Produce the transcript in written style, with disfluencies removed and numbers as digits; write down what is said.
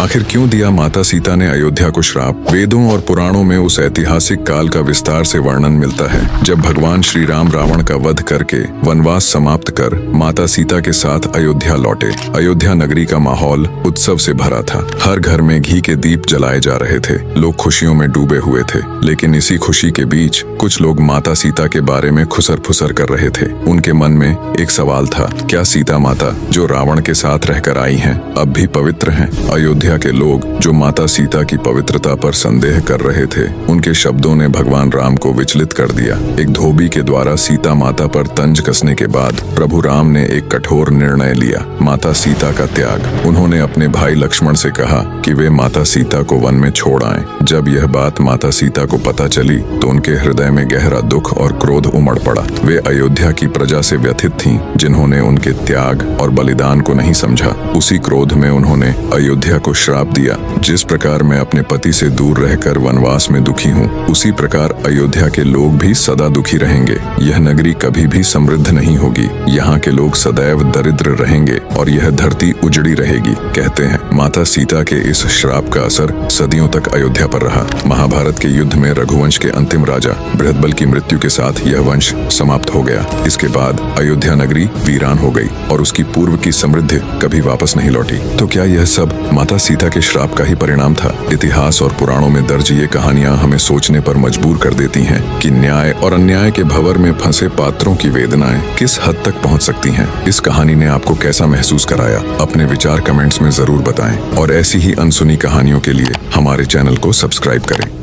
आखिर क्यों दिया माता सीता ने अयोध्या को श्राप? वेदों और पुराणों में उस ऐतिहासिक काल का विस्तार से वर्णन मिलता है जब भगवान श्री राम रावण का वध करके वनवास समाप्त कर माता सीता के साथ अयोध्या लौटे। अयोध्या नगरी का माहौल उत्सव से भरा था। हर घर में घी के दीप जलाए जा रहे थे। लोग खुशियों में डूबे हुए थे। लेकिन इसी खुशी के बीच कुछ लोग माता सीता के बारे में खुसर फुसर कर रहे थे। उनके मन में एक सवाल था, क्या सीता माता जो रावण के साथ रहकर आई हैं, अब भी पवित्र हैं? अयोध्या के लोग जो माता सीता की पवित्रता पर संदेह कर रहे थे, उनके शब्दों ने भगवान राम को विचलित कर दिया। एक धोबी के द्वारा सीता माता पर तंज कसने के बाद प्रभु राम ने एक कठोर निर्णय लिया, माता सीता का त्याग। उन्होंने अपने भाई लक्ष्मण से कहा कि वे माता सीता को वन में छोड़ आएं। जब यह बात माता सीता को पता चली तो उनके हृदय में गहरा दुख और क्रोध उमड़ पड़ा। वे अयोध्या की प्रजा से व्यथित थीं, जिन्होंने उनके त्याग और बलिदान को नहीं समझा। उसी क्रोध में उन्होंने अयोध्या को श्राप दिया, जिस प्रकार मैं अपने पति से दूर रहकर वनवास में दुखी हूँ, उसी प्रकार अयोध्या के लोग भी सदा दुखी रहेंगे। यह नगरी कभी भी समृद्ध नहीं होगी। यहाँ के लोग सदैव दरिद्र रहेंगे और यह धरती उजड़ी रहेगी। कहते हैं माता सीता के इस श्राप का असर सदियों तक अयोध्या पर रहा। महाभारत के युद्ध में रघुवंश के अंतिम राजा बृहद्बल की मृत्यु के साथ यह वंश समाप्त हो गया। इसके बाद अयोध्या नगरी वीरान हो गई और उसकी पूर्व की समृद्धि कभी वापस नहीं लौटी। तो क्या यह सब माता सीता के श्राप का ही परिणाम था? इतिहास और पुराणों में दर्ज ये कहानियां हमें सोचने पर मजबूर कर देती हैं कि न्याय और अन्याय के भंवर में फंसे पात्रों की वेदनाएं किस हद तक पहुंच सकती हैं। इस कहानी ने आपको कैसा महसूस कराया? अपने विचार कमेंट्स में जरूर बताएं और ऐसी ही अनसुनी कहानियों के लिए हमारे चैनल को सब्सक्राइब करें।